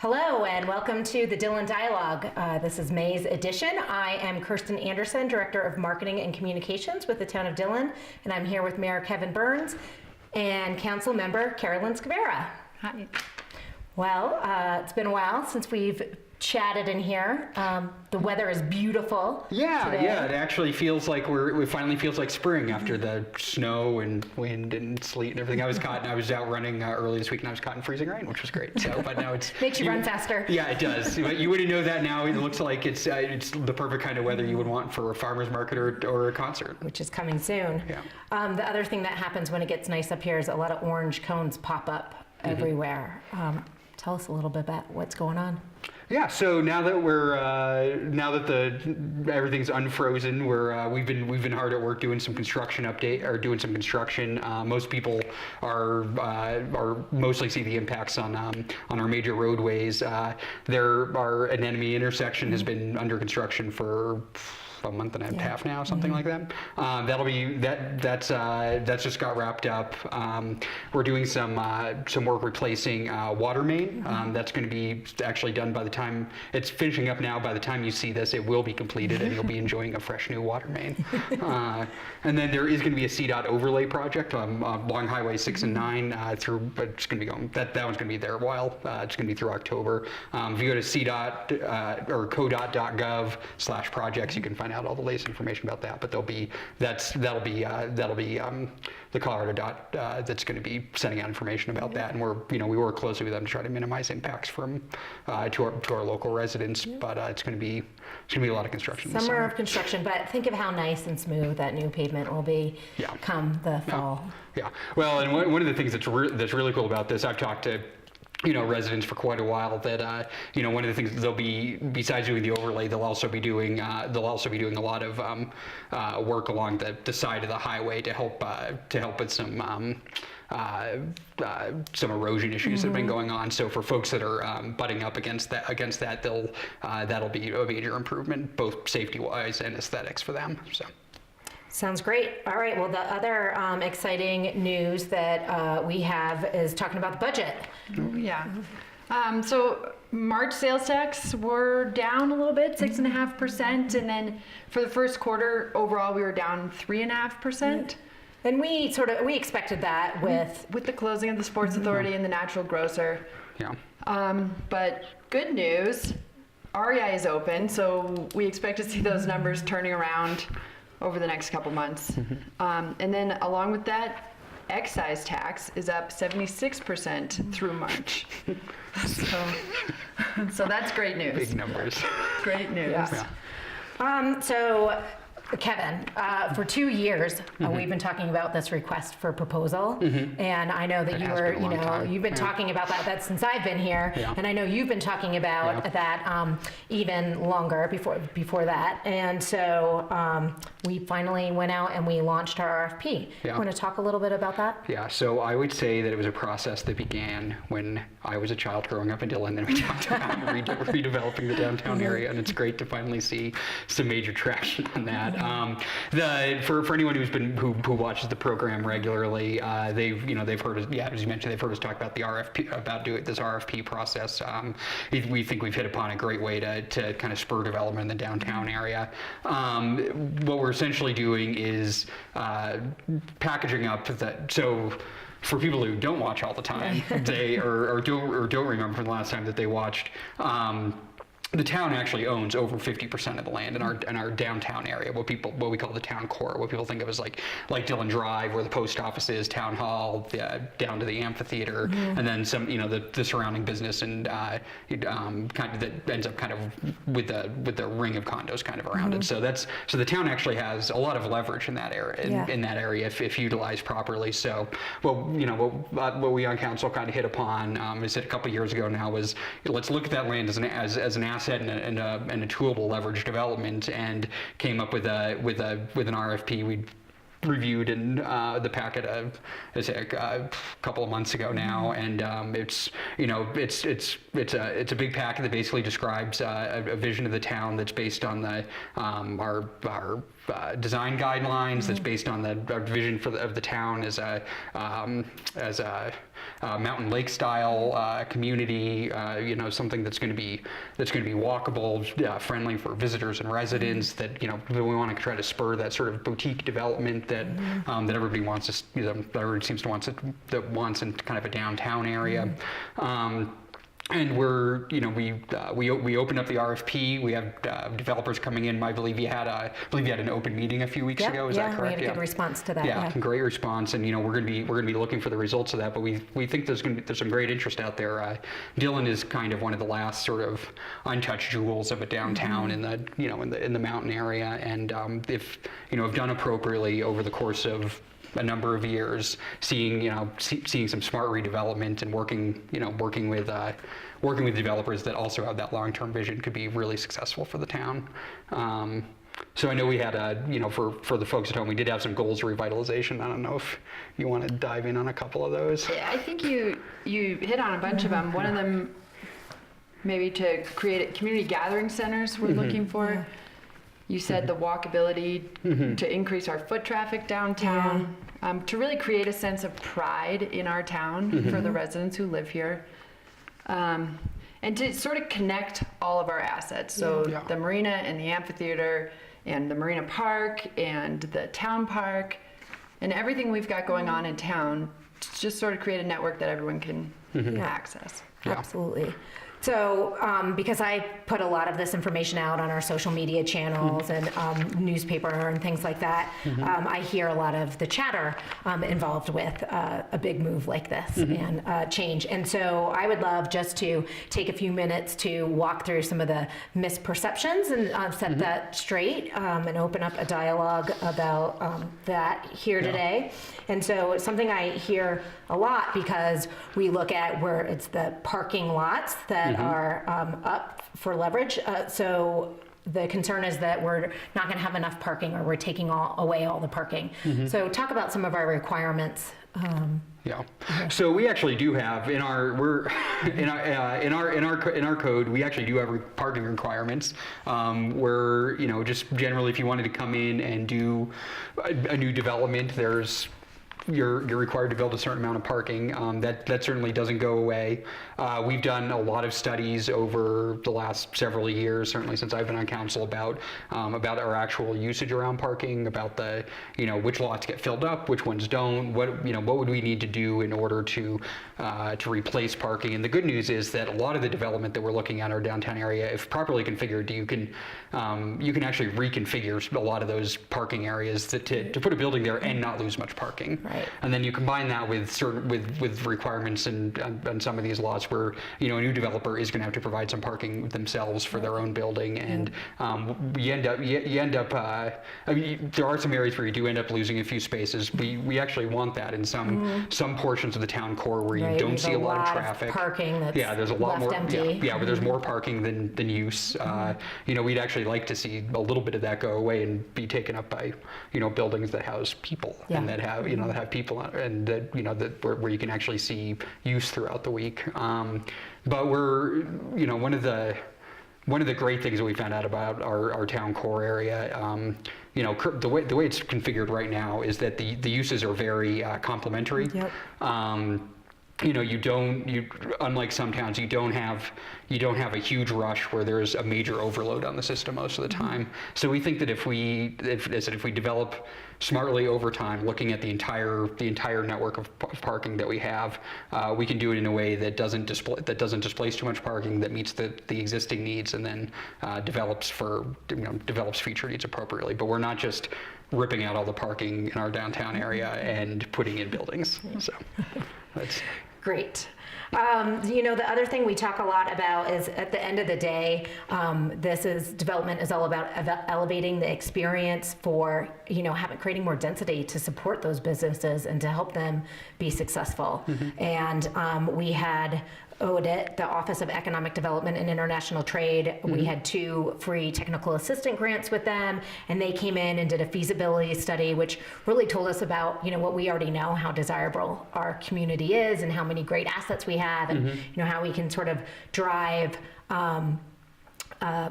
Hello and welcome to the Dillon Dialogue. This is May's edition. I am Kirsten Anderson, Director of Marketing and Communications with the Town of Dillon, and I'm here with Mayor Kevin Burns and Council Member Carolyn Scavera. Hi. Well, it's been a while since we've chatted in here. The weather is beautiful. Yeah, today. yeah. It actually feels like it finally feels like spring after the snow and wind and sleet and everything. I was out running early this week and I was caught in freezing rain, which was great. So, but now it's makes you run faster. Yeah, it does. But you wouldn't know that now. It looks like it's the perfect kind of weather you would want for a farmer's market or a concert, which is coming soon. Yeah. The other thing that happens when it gets nice up here is a lot of orange cones pop up everywhere. Tell us a little bit about what's going on. Yeah, so now that everything's unfrozen, we've been hard at work doing some construction construction. Most people are mostly see the impacts on our major roadways. Our Anemone intersection has been under construction for a month and a half now, something like that. That's just got wrapped up. We're doing some work replacing water main. That's going to be actually done by the time it's finishing up now. By the time you see this, it will be completed, and you'll be enjoying a fresh new water main. And then there is going to be a CDOT overlay project along Highway 6 and 9 but it's going to be going. That one's going to be there a while. It's going to be through October. If you go to CDOT or codot.gov/projects, you can find out all the latest information about that. But that'll be the Colorado Dot that's going to be sending out information about that, and we work closely with them to try to minimize impacts from to our local residents. But it's going to be a lot of construction. Summer of construction, but think of how nice and smooth that new pavement will be come the fall. Yeah. Well, and one of the things that's really cool about this, I've talked to residents for quite a while, that one of the things they'll be, besides doing the overlay, they'll also be doing a lot of work along the side of the highway to help with some erosion issues that have been going on. So for folks that are butting up against that, that'll be a major improvement, both safety-wise and aesthetics for them. So. Sounds great. All right. Well, the other exciting news that we have is talking about the budget. Yeah. So March sales tax were down a little bit, 6.5%, and then for the first quarter overall we were down 3.5%. And we expected that with the closing of the Sports Authority and the Natural Grocer. Yeah. But good news, REI is open, so we expect to see those numbers turning around over the next couple months. And then along with that, excise tax is up 76% through March. So that's great news. Big numbers. Great news. Yeah. So Kevin, for 2 years, we've been talking about this request for proposal, and I know that you've been talking about that since I've been here, and I know you've been talking about that even longer before that, and so we finally went out and we launched our RFP. You want to talk a little bit about that? Yeah, so I would say that it was a process that began when I was a child growing up in Dillon, and we talked about redeveloping the downtown area, and it's great to finally see some major traction on that. For anyone who watches the program regularly, they've heard us, as you mentioned, they've heard us talk about the RFP, about doing this RFP process. We think we've hit upon a great way to kind of spur development in the downtown area. What we're essentially doing is packaging up that. So for people who don't watch all the time, they or don't remember from the last time that they watched. The town actually owns over 50% of the land in our downtown area, what we call the town core, what people think of as like Dillon Drive, where the post office is, town hall, down to the amphitheater, and then some the surrounding business and kind of that ends up kind of with the ring of condos kind of around it. So the town actually has a lot of leverage in that area in that area if utilized properly. So what we on council kind of hit upon is that a couple of years ago now was, let's look at that land as an asset and a toolable leverage development, and came up with an RFP. We reviewed in the packet a couple of months ago now, and it's a big packet that basically describes a vision of the town that's based on our design guidelines, that's based on our vision of the town as a mountain lake style community, something that's going to be walkable, friendly for visitors and residents. That we want to try to spur that sort of boutique development that that everybody wants to, everybody seems to wants in kind of a downtown area. And we opened up the RFP. We have developers coming in. I believe you had an open meeting a few weeks ago. Is that correct? We had a good response to that. Yeah, great response. And we're going to be looking for the results of that. But we think there's some great interest out there. Dillon is kind of one of the last sort of untouched jewels of a downtown in the in the mountain area. And if done appropriately over the course of a number of years, seeing some smart redevelopment and working with developers that also have that long-term vision could be really successful for the town. So I know we had for the folks at home, we did have some goals of revitalization. I don't know if you want to dive in on a couple of those. Yeah, I think you hit on a bunch of them. One of them, maybe to create community gathering centers we're looking for. Yeah. You said the walkability to increase our foot traffic downtown, to really create a sense of pride in our town for the residents who live here, and to sort of connect all of our assets. So the marina and the amphitheater and the marina park and the town park and everything we've got going on in town, to just sort of create a network that everyone can access. Yeah. Absolutely. So, because I put a lot of this information out on our social media channels and newspaper and things like that, I hear a lot of the chatter involved with a big move like this and change. And so I would love just to take a few minutes to walk through some of the misperceptions and set that straight and open up a dialogue about that here today. And so it's something I hear a lot because we look at where it's the parking lots that are up for leverage. So the concern is that we're not going to have enough parking, or we're taking away all the parking. So talk about some of our requirements. So we actually do have in our code, we actually do have parking requirements. Where just generally, if you wanted to come in and do a new development, you're required to build a certain amount of parking. That certainly doesn't go away. We've done a lot of studies over the last several years, certainly since I've been on council, about our actual usage around parking, about the which lots get filled up, which ones don't. What would we need to do in order to replace parking? And the good news is that a lot of the development that we're looking at in our downtown area, if properly configured, you can actually reconfigure a lot of those parking areas to put a building there and not lose much parking. Right. And then you combine that with with requirements on some of these lots where a new developer is going to have to provide some parking themselves for their own building, and you end up there are some areas where you do end up losing a few spaces. We actually want that in some portions of the town core where you don't see a lot of traffic. Parking that's there's a lot more empty. Where there's more parking than use. We'd actually like to see a little bit of that go away and be taken up by buildings that house people and that have that have people and that where you can actually see use throughout the week. But we're one of the great things that we found out about our town core area, the way it's configured right now is that the uses are very complementary. Unlike some towns, you don't have a huge rush where there's a major overload on the system most of the time. So we think that if we develop smartly over time, looking at the entire network of parking that we have, we can do it in a way that doesn't displace too much parking, that meets the existing needs, and then develops future needs appropriately. But we're not just ripping out all the parking in our downtown area and putting in buildings. So that's great. The other thing we talk a lot about is, at the end of the day, development is all about elevating the experience for, creating more density to support those businesses and to help them be successful. And we had ODIT, the Office of Economic Development and International Trade. We had 2 free technical assistant grants with them, and they came in and did a feasibility study, which really told us about, what we already know, how desirable our community is and how many great assets we have, and how we can sort of drive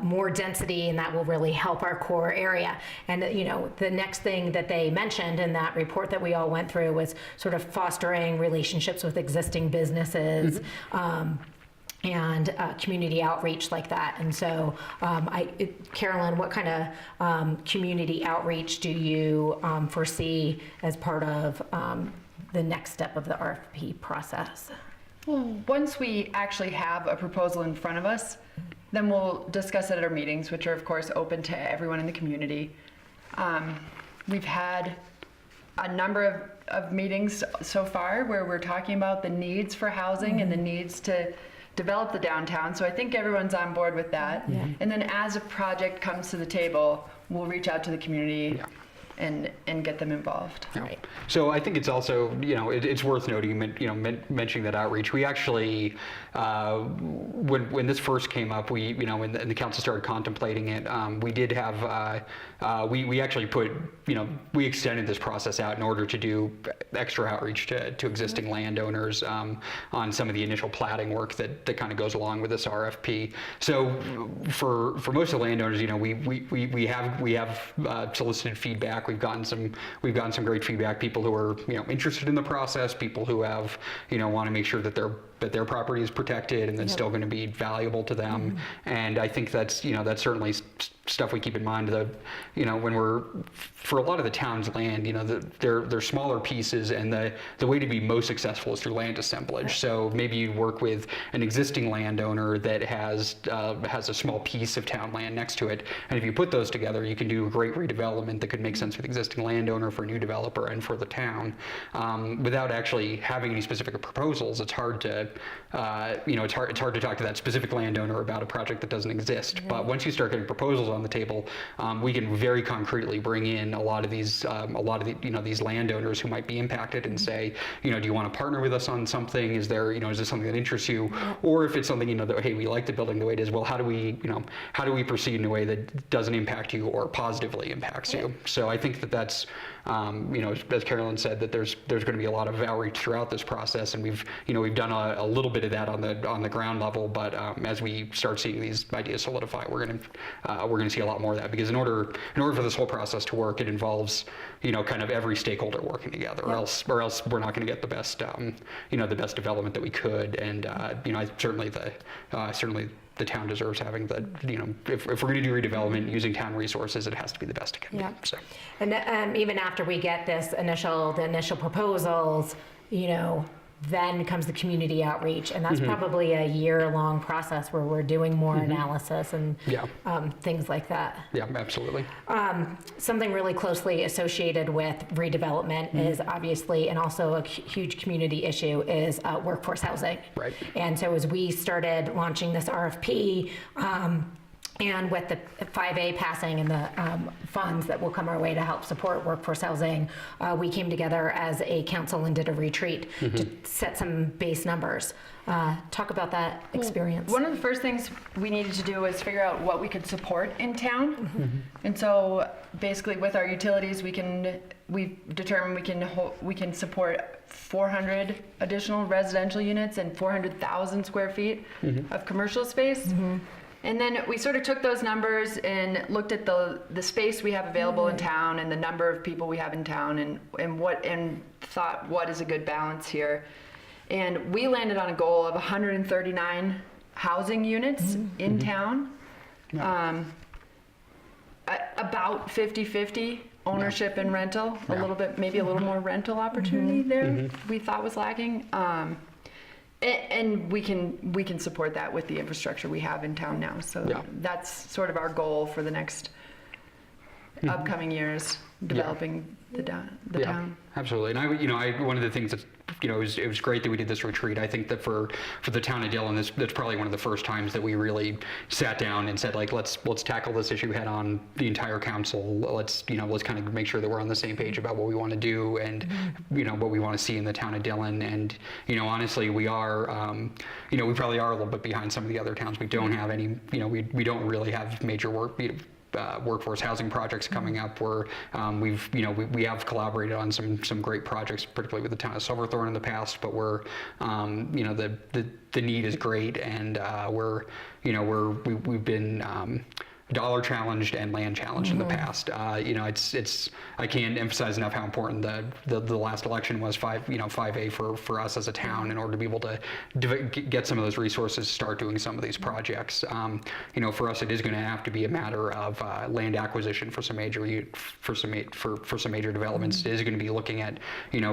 more density, and that will really help our core area. And the next thing that they mentioned in that report that we all went through was sort of fostering relationships with existing businesses. And community outreach like that. And so, Carolyn, what kind of community outreach do you foresee as part of the next step of the RFP process? Well, once we actually have a proposal in front of us, then we'll discuss it at our meetings, which are of course open to everyone in the community. We've had a number of meetings so far where we're talking about the needs for housing and the needs to develop the downtown. So I think everyone's on board with that. Yeah. And then as a project comes to the table, we'll reach out to the community and get them involved. Yeah. Right. So I think it's also, it's worth noting, mentioning that outreach. We actually, when this first came up, we, when the council started contemplating it, we did have, we actually put, we extended this process out in order to do extra outreach to existing landowners on some of the initial platting work that kind of goes along with this RFP. So for most of the landowners, we have solicited feedback. We've gotten some great feedback. People who are interested in the process, people who have want to make sure that their property is protected and that's still going to be valuable to them. And I think that's certainly stuff we keep in mind. When we're for a lot of the town's land, they're smaller pieces, and the way to be most successful is through land assemblage. So maybe you work with an existing landowner that has a small piece of town land next to it, and if you put those together, you can do a great redevelopment that could make sense for the existing landowner, for a new developer, and for the town. Without actually having any specific proposals, it's hard to it's hard to talk to that specific landowner about a project that doesn't exist. But once you start getting proposals on the table, we can very concretely bring in a lot of these these landowners who might be impacted and say, do you want to partner with us on something? Is there is this something that interests you? Or if it's something that, hey, we like the building the way it is, well, how do we proceed in a way that doesn't impact you or positively impacts you? So I think that's as Carolyn said, that there's going to be a lot of outreach throughout this process, and we've done a little bit of that on the ground level. But as we start seeing these ideas solidify, we're going to see a lot more of that, because in order for this whole process to work, it involves kind of every stakeholder working together, or else we're not going to get the best the best development that we could. And certainly the town deserves having if we're going to do redevelopment using town resources, it has to be the best it can be. So. And even after we get the initial proposals, then comes the community outreach, and that's probably a year-long process where we're doing more analysis and things like that. Yeah, absolutely. Something really closely associated with redevelopment is obviously, and also a huge community issue, is workforce housing. Right. And so as we started launching this RFP, and with the 5A passing and the funds that will come our way to help support workforce housing, we came together as a council and did a retreat to set some base numbers. Talk about that experience. One of the first things we needed to do was figure out what we could support in town. And so basically with our utilities, we've determined we can support 400 additional residential units and 400,000 square feet of commercial space. And then we sort of took those numbers and looked at the space we have available in town and the number of people we have in town, and thought, what is a good balance here? And we landed on a goal of 139 housing units in town, about 50-50 ownership and rental, a little bit, maybe a little more rental opportunity there we thought was lacking. And we can support that with the infrastructure we have in town now. So that's sort of our goal for the next upcoming years, developing the town. Absolutely. And one of the things that's it was great that we did this retreat. I think that for the town of Dillon, that's probably one of the first times that we really sat down and said, like, let's tackle this issue head on, the entire council. Let's kind of make sure that we're on the same page about what we want to do and what we want to see in the town of Dillon. And honestly, we are we probably are a little bit behind some of the other towns. We don't have any we don't really have major workforce housing projects coming up where we have collaborated on some great projects, particularly with the town of Silverthorne in the past, but the need is great, and we've been dollar challenged and land challenged in the past. It's I can't emphasize enough how important the last election was 5A for us as a town in order to be able to get some of those resources to start doing some of these projects. For us, it is going to have to be a matter of land acquisition for some major developments. It is going to be looking at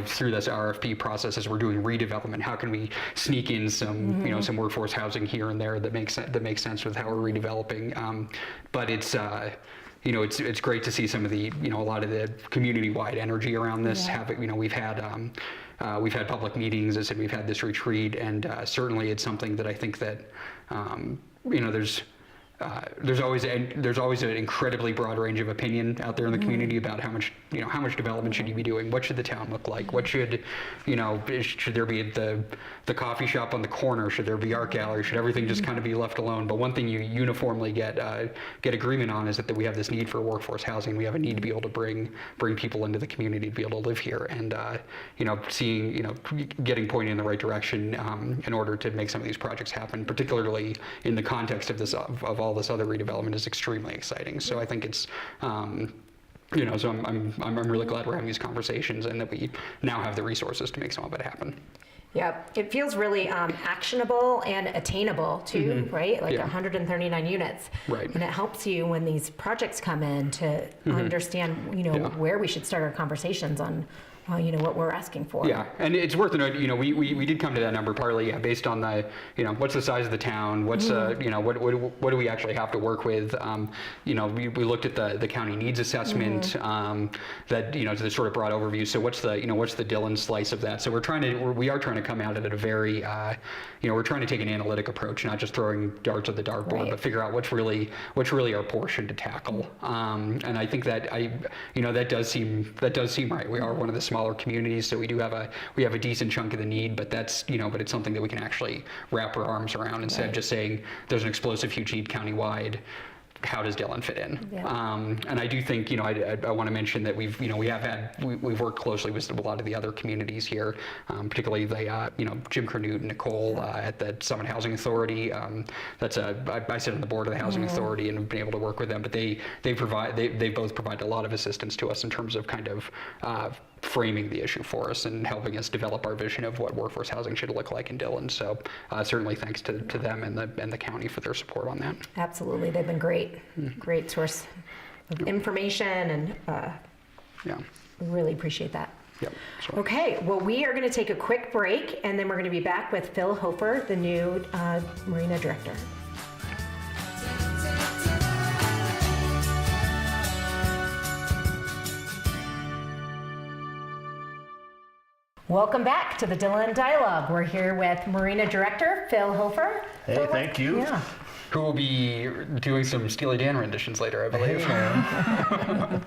through this RFP process as we're doing redevelopment, how can we sneak in some some workforce housing here and there that makes sense with how we're redeveloping. But it's great to see some of the a lot of the community-wide energy around this. We've had public meetings. As I said, we've had this retreat, and certainly it's something that I think that there's always an incredibly broad range of opinion out there in the community about how much development should you be doing, what should the town look like, what should there be the coffee shop on the corner, should there be art gallery, should everything just kind of be left alone. But one thing you uniformly get agreement on is that we have this need for workforce housing. We have a need to be able to bring people into the community to be able to live here, and getting pointed in the right direction in order to make some of these projects happen, particularly in the context of all this other redevelopment, is extremely exciting. So I think it's so I'm really glad we're having these conversations and that we now have the resources to make some of it happen. Yeah, it feels really actionable and attainable too, right? Like 139 units. Right. And it helps you when these projects come in to understand, where we should start our conversations on what we're asking for. Yeah, and it's worth noting, we did come to that number partly wbased on the, what's the size of the town, what's what do we actually have to work with. We looked at the county needs assessment that the sort of broad overview. So what's the Dillon slice of that? So we are trying to come at it at a very we're trying to take an analytic approach, not just throwing darts at the dartboard, but figure out what's really our portion to tackle. And I think that that does seem right. We are one of the smaller communities, so we have a decent chunk of the need, but that's but it's something that we can actually wrap our arms around instead of just saying there's an explosive huge need countywide. How does Dillon fit in? Yeah. And I do think I want to mention that we've worked closely with a lot of the other communities here, particularly the Jim Crenute and Nicole at the Summit Housing Authority. I sit on the board of the Housing Authority and have been able to work with them. But they both provide a lot of assistance to us in terms of kind of framing the issue for us and helping us develop our vision of what workforce housing should look like in Dillon. So certainly thanks to them and the county for their support on that. Absolutely, they've been great source of information, and we really appreciate that. Yep. Okay, well, we are going to take a quick break, and then we're going to be back with Phil Hofer, the new Marina Director. Welcome back to the Dillon Dialogue. We're here with Marina Director Phil Hofer. Hey, Phil, thank you. Yeah. Who will be doing some Steely Dan renditions later, I believe. Hey,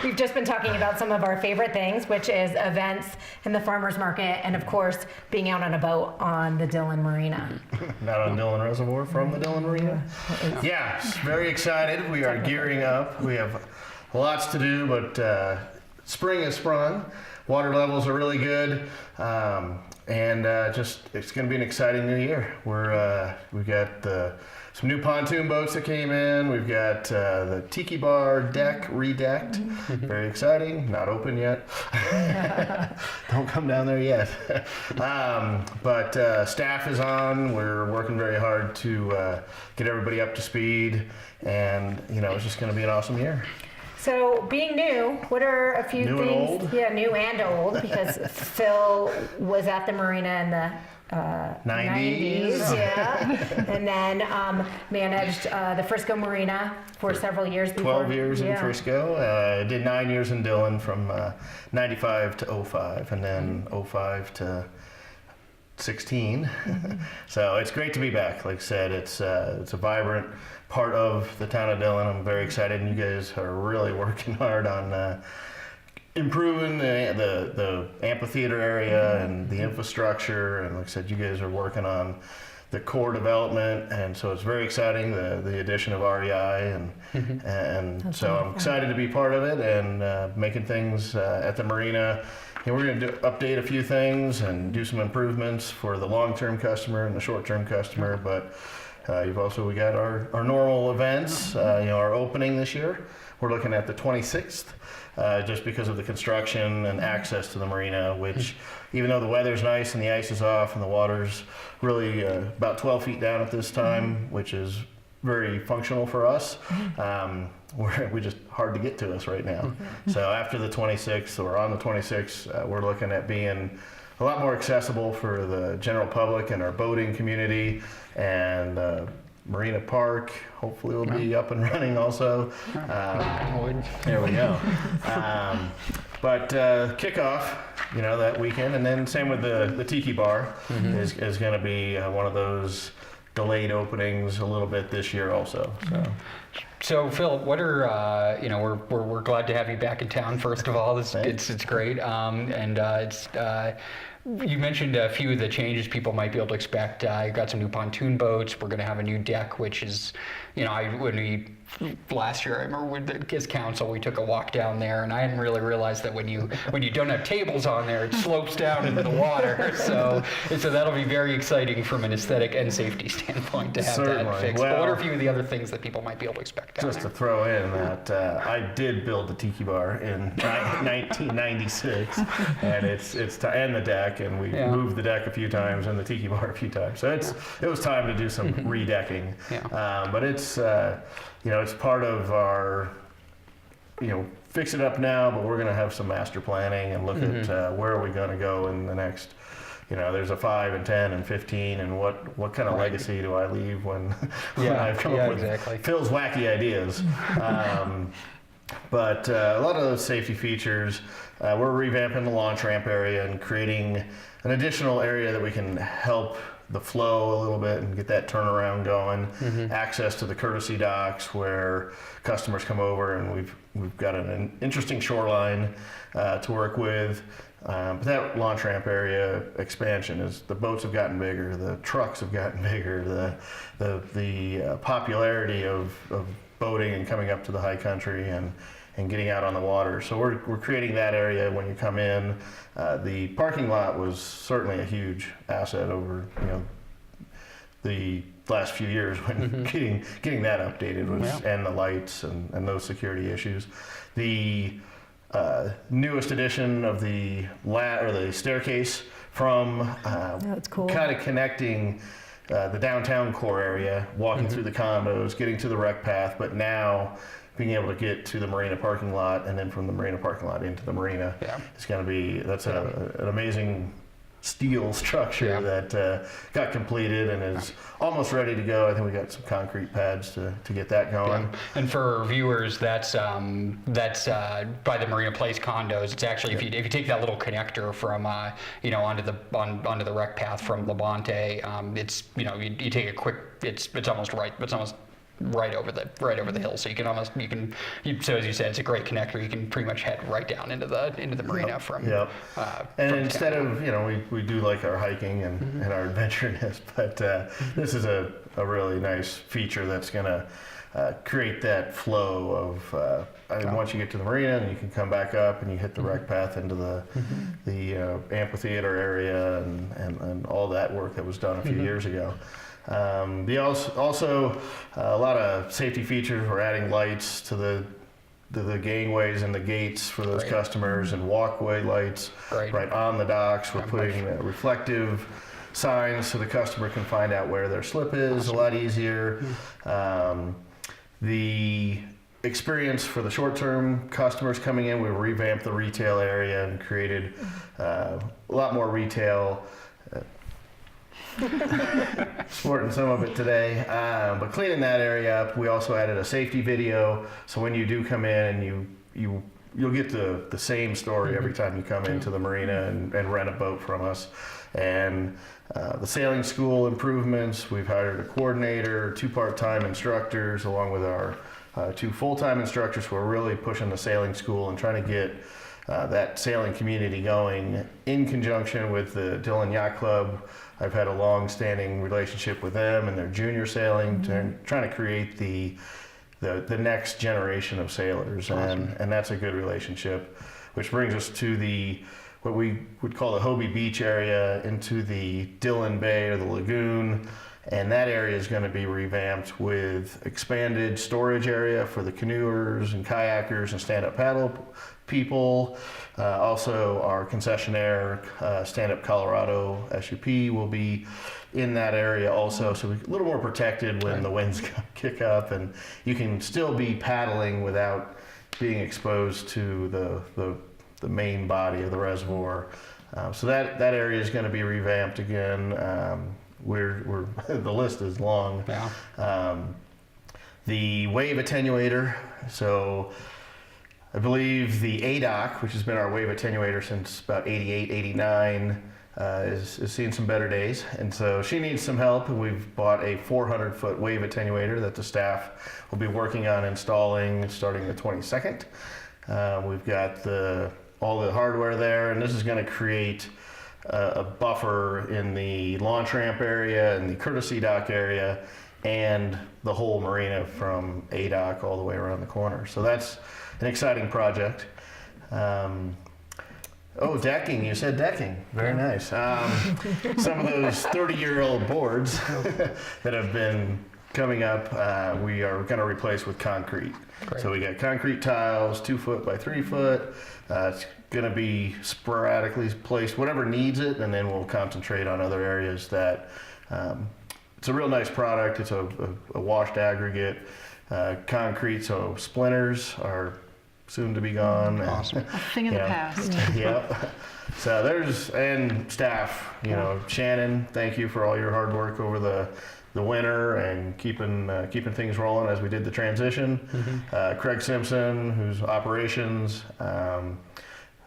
We've just been talking about some of our favorite things, which is events and the farmers market, and of course, being out on a boat on the Dillon Marina. Not on Dillon Reservoir, from the Dillon Marina. Yeah, very excited. We are gearing up. We have lots to do, but spring has sprung. Water levels are really good, and it's going to be an exciting new year. We've got some new pontoon boats that came in. We've got the tiki bar deck redecked. Very exciting. Not open yet. Don't come down there yet. But staff is on. We're working very hard to get everybody up to speed, and it's just going to be an awesome year. So, being new, what are a few New and things? old? Yeah, new and old, because Phil was at the marina in the 90s, yeah, and then managed the Frisco Marina for several years before. 12 years in Frisco. Did 9 years in Dillon from 95 to 05, and then 05 to 16. So it's great to be back. Like I said, it's a vibrant part of the town of Dillon. I'm very excited, and you guys are really working hard on improving the amphitheater area and the infrastructure. And like I said, you guys are working on the core development, and so it's very exciting, the addition of REI, and so I'm excited to be part of it and making things at the marina. And we're going to update a few things and do some improvements for the long-term customer and the short-term customer, but we got our normal events, our opening this year. We're looking at the 26th, just because of the construction and access to the marina, which even though the weather's nice and the ice is off and the water's really about 12 feet down at this time, which is very functional for us, we just hard to get to us right now. So after the 26th, or on the 26th, we're looking at being a lot more accessible for the general public and our boating community, and Marina Park hopefully will be up and running also. There we go. But kickoff, that weekend, and then same with the Tiki Bar is going to be one of those delayed openings a little bit this year also. So Phil, what are we're glad to have you back in town. First of all, it's great, you mentioned a few of the changes people might be able to expect. You got some new pontoon boats. We're going to have a new deck, which is, last year I remember with his council we took a walk down there, and I hadn't really realized that when you don't have tables on there, it slopes down into the water. So that'll be very exciting from an aesthetic and safety standpoint to have that fixed. But what are a few of the other things that people might be able to expect down there? Just to throw in that I did build the Tiki Bar in 1996, and and the deck, and we moved the deck a few times and the Tiki Bar a few times. So it was time to do some redecking. But it's it's part of our fix it up now, but we're going to have some master planning and look at where are we going to go in the next. There's a 5 and 10 and 15, and what kind of legacy do I leave when I've come up with Phil's wacky ideas. But a lot of those safety features, we're revamping the launch ramp area and creating an additional area that we can help the flow a little bit and get that turnaround going. Access to the courtesy docks where customers come over, and we've got an interesting shoreline to work with. But that launch ramp area expansion is the boats have gotten bigger, the trucks have gotten bigger, the popularity of boating and coming up to the high country and getting out on the water. So we're creating that area when you come in. The parking lot was certainly a huge asset over the last few years when getting that updated was, and the lights and those security issues. The newest edition of the staircase from that's cool. Kind of connecting the downtown core area, walking through the condos, getting to the rec path, but now being able to get to the marina parking lot, and then from the marina parking lot into the marina. It's going to be, an amazing steel structure that got completed and is almost ready to go. I think we got some concrete pads to get that going. And for viewers, that's by the Marina Place condos. It's actually if you take that little connector from onto the rec path from Labonte, it's you take a quick. It's almost right. It's almost right over the hill, so so as you said, it's a great connector. You can pretty much head right down into the marina from and from instead down. of we do like our hiking and our adventureness, but this is a really nice feature that's going to create that flow of once you get to the marina, and you can come back up and you hit the rec path into the amphitheater area and all that work that was done a few years ago. Also a lot of safety features. We're adding lights to the gangways and the gates for those customers, and walkway lights right on the docks. We're putting reflective signs so the customer can find out where their slip is a lot easier. The experience for the short-term customers coming in, we revamped the retail area and created a lot more retail. Sporting some of it today, but cleaning that area up. We also added a safety video, so when you do come in, you'll get the same story every time you come into the marina and rent a boat from us. And the sailing school improvements, we've hired a coordinator, 2 part-time instructors, along with our 2 full-time instructors who are really pushing the sailing school and trying to get that sailing community going in conjunction with the Dillon Yacht Club. I've had a long-standing relationship with them and their junior sailing, trying to create the next generation of sailors, and that's a good relationship, which brings us to what we would call the Hobie Beach area into the Dillon Bay or the lagoon, and that area is going to be revamped with expanded storage area for the canoers and kayakers and stand-up paddle people. Also, our concessionaire, Stand Up Colorado SUP, will be in that area also, so we're a little more protected when the winds kick up, and you can still be paddling without being exposed to the main body of the reservoir. So that area is going to be revamped again. We're the list is long. Yeah. The wave attenuator. So I believe the ADOC, which has been our wave attenuator since about 88, 89, is seeing some better days. And so she needs some help. And we've bought a 400-foot wave attenuator that the staff will be working on installing starting the 22nd. We've got all the hardware there, and this is going to create a buffer in the launch ramp area and the courtesy dock area and the whole marina from A dock all the way around the corner. So that's an exciting project. Decking, you said decking. Very nice. Some of those 30-year-old boards that have been coming up, we are going to replace with concrete. Great. So we got concrete tiles, 2 foot by 3 foot. It's going to be sporadically placed, whatever needs it, and then we'll concentrate on other areas that. It's a real nice product. It's a washed aggregate, concrete, so splinters are soon to be gone. Awesome. A thing of the past. Yep. So and staff, Shannon, thank you for all your hard work over the winter and keeping things rolling as we did the transition. Craig Simpson, who's operations.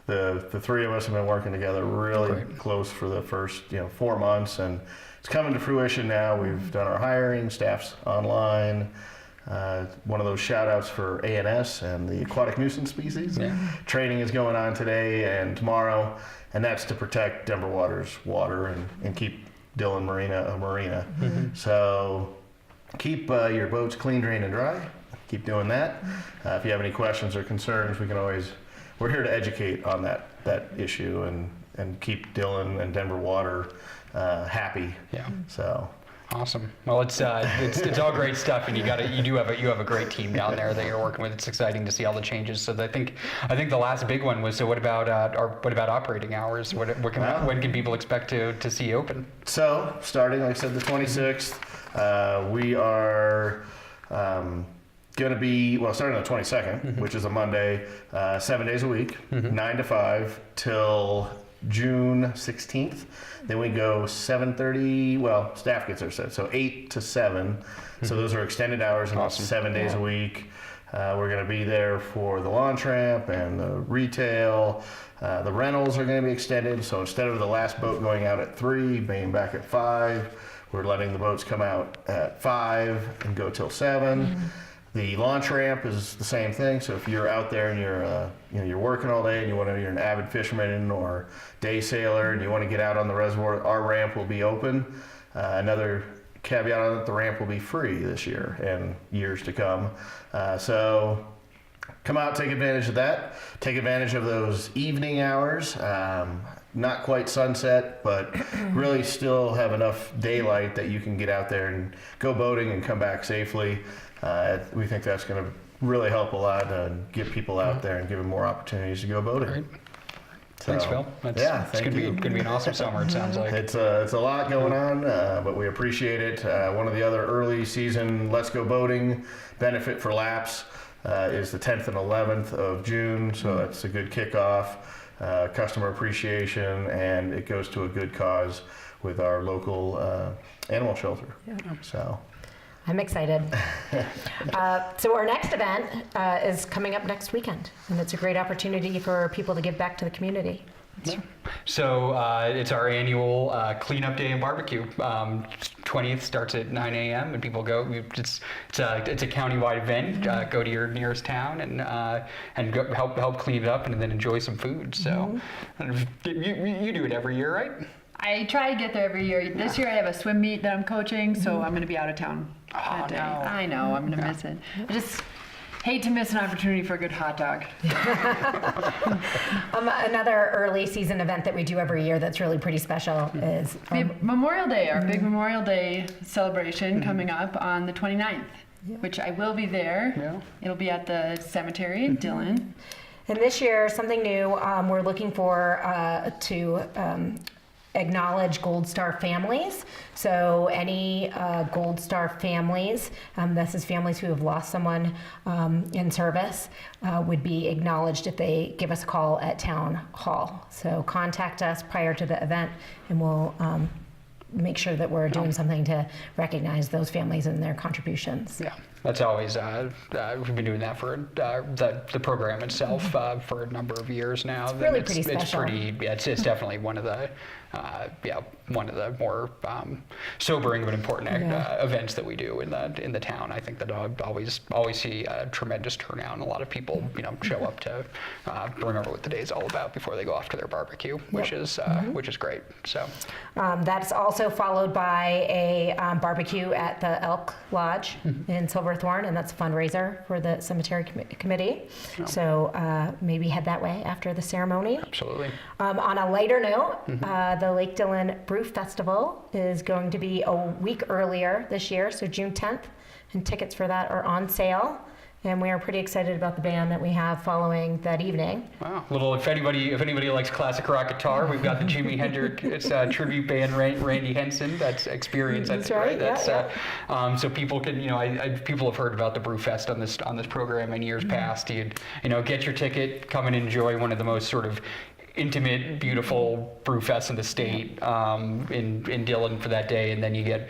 The three of us have been working together really close for the first 4 months, and it's coming to fruition now. We've done our hiring, staff's online. One of those shout outs for ANS and the aquatic nuisance species. Yeah. Training is going on today and tomorrow, and that's to protect Denver Water's water and keep Dillon Marina a marina. So keep your boats clean, drained, and dry. Keep doing that. If you have any questions or concerns, we're here to educate on that issue and keep Dillon and Denver Water happy. Yeah. So. Awesome. Well, it's all great stuff, and you have a great team down there that you're working with. It's exciting to see all the changes. So I think the last big one was, so what about operating hours? When can people expect to see you open? So starting, like I said, the 26th, we are going to be starting on the 22nd, which is a Monday, 7 days a week, 9 to 5 till June 16th. Then we go 7:30. Staff gets there set, so 8 to 7. So those are extended hours, and Awesome. 7 days a week. We're going to be there for the launch ramp and the retail. The rentals are going to be extended. So instead of the last boat going out at 3, being back at 5, we're letting the boats come out at 5 and go till 7. The launch ramp is the same thing. So if you're out there and you're working all day and you're an avid fisherman or day sailor and you want to get out on the reservoir, our ramp will be open. Another caveat on it: the ramp will be free this year and years to come. So come out, take advantage of that. Take advantage of those evening hours. Not quite sunset, but really still have enough daylight that you can get out there and go boating and come back safely. We think that's going to really help a lot and get people out there and give them more opportunities to go boating. Great. Thanks, Phil. It's thank you. going to be an awesome summer, it sounds like. It's a lot going on, but we appreciate it. One of the other early season Let's Go Boating benefit for laps is the 10th and 11th of June, so that's a good kickoff. Customer appreciation, and it goes to a good cause with our local animal shelter. So I'm excited. So our next event is coming up next weekend, and it's a great opportunity for people to give back to the community. So it's our annual cleanup day and barbecue. 20th starts at 9 a.m. and people go. It's a countywide event. Go to your nearest town and go help clean it up and then enjoy some food. So you do it every year, right? I try to get there every year. This year I have a swim meet that I'm coaching, so I'm going to be out of town that day. No. I know, I'm going to miss it. I just hate to miss an opportunity for a good hot dog. Another early season event that we do every year that's really pretty special is We have Memorial Day, our big Memorial Day celebration coming up on the 29th, which I will be there. Yeah. It'll be at the cemetery in Dillon. And this year, something new, we're looking for to acknowledge Gold Star families. So any Gold Star families, this is families who have lost someone in service, would be acknowledged if they give us a call at Town Hall. So contact us prior to the event and we'll make sure that we're doing something to recognize those families and their contributions. Yeah, that's always, we've been doing that for the program itself for a number of years now. It's really pretty special. It's definitely one of the more sobering but important events that we do in the town. I think that I always see a tremendous turnout and a lot of people, show up to remember what the day is all about before they go off to their barbecue, which is great. So that's also followed by a barbecue at the Elk Lodge in Silverthorne, and that's a fundraiser for the cemetery committee. So maybe head that way after the ceremony. Absolutely. On a lighter note, the Lake Dillon Brew Festival is going to be a week earlier this year, so June 10th, and tickets for that are on sale. And we are pretty excited about the band that we have following that evening. Wow. If anybody likes classic rock guitar, we've got the Jimi Hendrix tribute band, Randy Henson. That's Experience. That's right. So people can, people have heard about the Brew Fest on this program in years past. You'd, get your ticket, come and enjoy one of the most sort of intimate, beautiful brew fest in the state in Dillon for that day, and then you get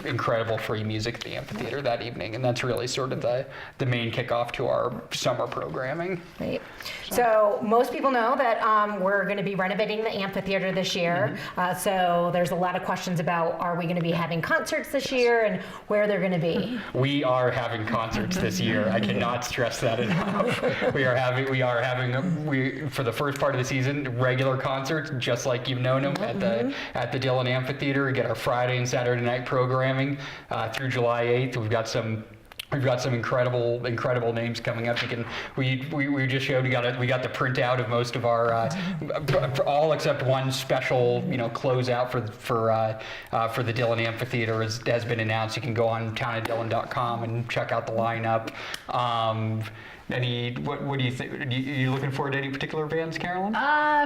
incredible free music at the amphitheater that evening, and that's really sort of the main kickoff to our summer programming. Right. So most people know that we're going to be renovating the amphitheater this year. So there's a lot of questions about, are we going to be having concerts this year and where they're going to be? We are having concerts this year. I cannot stress that enough. We are having for the first part of the season, regular concerts, just like you've known them at the Dillon Amphitheater. We get our Friday and Saturday night programming through July 8th. We've got some incredible names coming up. We just showed we got the printout of most of our all except one special closeout for the Dillon Amphitheater has been announced. You can go on townoftdillon.com and check out the lineup. What do you think? Are you looking forward to any particular bands, Carolyn?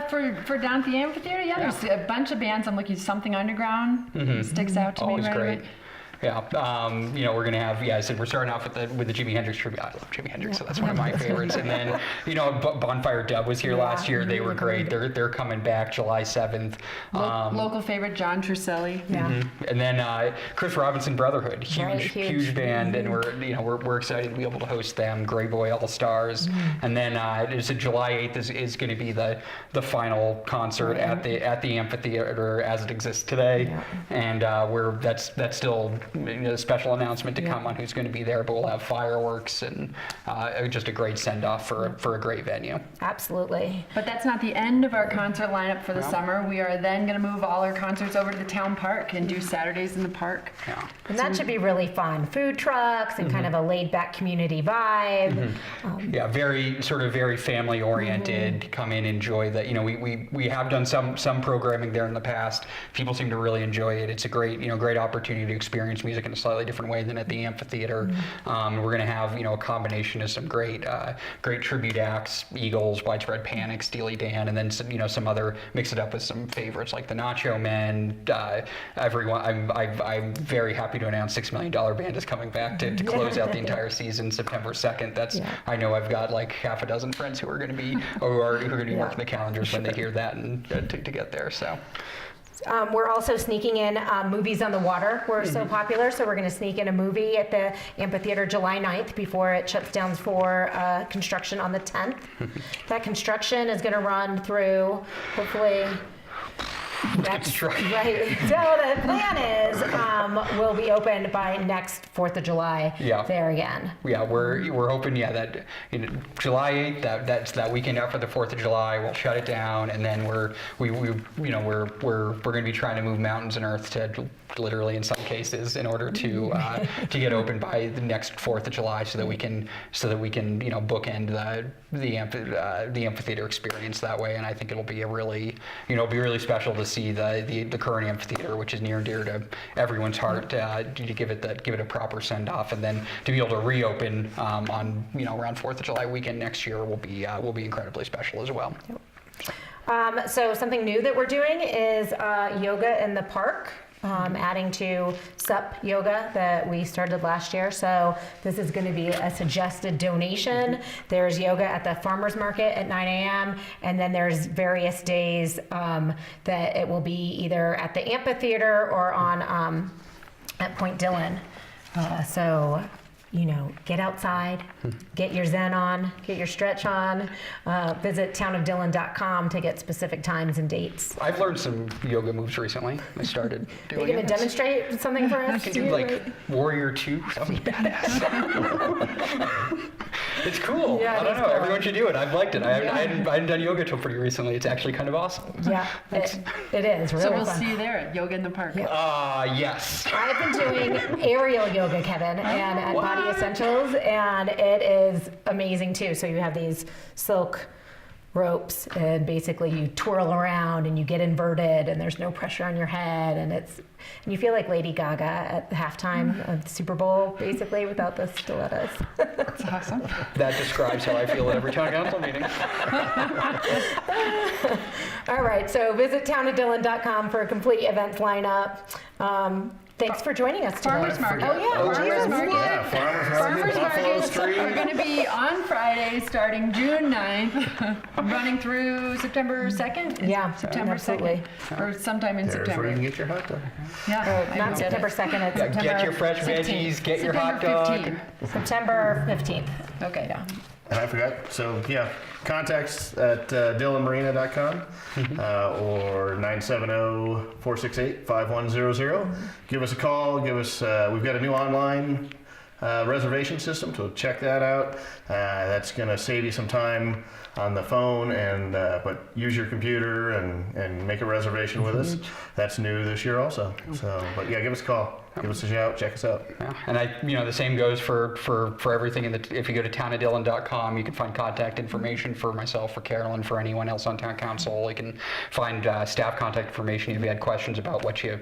For down at the amphitheater, there's a bunch of bands. I'm looking. Something Underground sticks out to Always me right great. away. Yeah, we're gonna have. Yeah, I said we're starting off with the Jimi Hendrix tribute. I love Jimi Hendrix, so that's one of my favorites. And then Bonfire Dub was here last year. They were great. They're coming back July 7th. Local favorite John Truselli. Yeah. And then Chris Robinson Brotherhood, huge band, and we're excited to be able to host them. Grey Boy All Stars, and then it's July 8th is going to be the final concert at the amphitheater as it exists today, and that's still a special announcement to come on who's going to be there, but we'll have fireworks and just a great send-off for a great venue. Absolutely. But that's not the end of our concert lineup for the summer. We are then going to move all our concerts over to the town park and do Saturdays in the park. Yeah. And that should be really fun. Food trucks and kind of a laid-back community vibe. Very family-oriented. Come in, enjoy that. We have done some programming there in the past. People seem to really enjoy it. It's a great opportunity to experience music in a slightly different way than at the amphitheater. We're going to have a combination of some great tribute acts: Eagles, Widespread Panic, Steely Dan, and then some other, mix it up with some favorites like the Nacho Men. Everyone, I'm very happy to announce $6 Million Band is coming back to close out the entire season, September 2nd. I know I've got like half a dozen friends who are going to be marking the calendars when they hear that and to get there. So. We're also sneaking in movies on the water. We're so popular, so we're going to sneak in a movie at the amphitheater July 9th before it shuts down for construction on the 10th. That construction is going to run through, hopefully. That's right. So the plan is we'll be open by next 4th of July. Yeah. There again. Yeah, we're hoping that July 8th, that's that weekend after the 4th of July, we'll shut it down, and then we're going to be trying to move mountains and earth to literally in some cases in order to get open by the next 4th of July so that we can bookend the amphitheater experience that way. And I think it'll be really special to see the current amphitheater, which is near and dear to everyone's heart, to give it a proper send off, and then to be able to reopen on around 4th of July weekend next year will be incredibly special as well. So something new that we're doing is yoga in the park. Adding to SUP yoga that we started last year. So this is going to be a suggested donation. There's yoga at the farmer's market at 9 a.m. And then there's various days that it will be either at the amphitheater or on at Point Dillon. So get outside, get your Zen on, get your stretch on. Visit townofdillon.com to get specific times and dates. I've learned some yoga moves recently. I started doing Are you going to demonstrate something for us? I can do Warrior 2. That was badass. It's cool. Yeah, I don't know. cool. Everyone should do it. I've liked it. I hadn't done yoga till pretty recently. It's actually kind of awesome. Yeah, it is really So we'll fun. see you there at Yoga in the Park. Yes. I've been doing aerial yoga, Kevin, and at Body Essentials, and it is amazing too. So you have these silk ropes, and basically you twirl around and you get inverted, and there's no pressure on your head, and you feel like Lady Gaga at the halftime of the Super Bowl, basically, without the stilettos. That's awesome. That describes how I feel at every town council meeting. All right, so visit townofdillon.com for a complete events lineup. Thanks for joining us today. Farmers Market. Oh, yeah, Farmers Market. Yeah, Farmers Market, Buffalo Street. Are going to be on Friday starting June 9th, running through September 2nd? Yeah, September absolutely. 2nd. Or sometime in There's where September. you can get your hot dog. Yeah. I Not will get September it. 2nd, it's September Get your fresh 15th. veggies, get your hot September dog. 15th. September 15th. Okay. Yeah. And I forgot. So yeah, contacts at dillonmarina.com or 970-468-5100. Give us a call. We've got a new online reservation system, so check that out. That's going to save you some time on the phone, but use your computer and make a reservation with us. That's new this year also. So, but yeah, give us a call. Give us a shout. Check us out. Yeah. And the same goes for everything. If you go to townofdillon.com, you can find contact information for myself, for Carolyn, for anyone else on town council. You can find staff contact information if you had questions about what you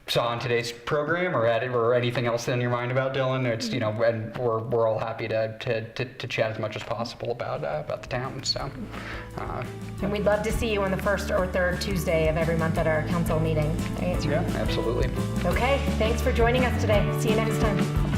saw in today's program or anything else in your mind about Dillon. It's and we're all happy to chat as much as possible about the town. So. And we'd love to see you on the first or third Tuesday of every month at our council meeting. Right? Yeah, absolutely. Okay, thanks for joining us today. See you next time.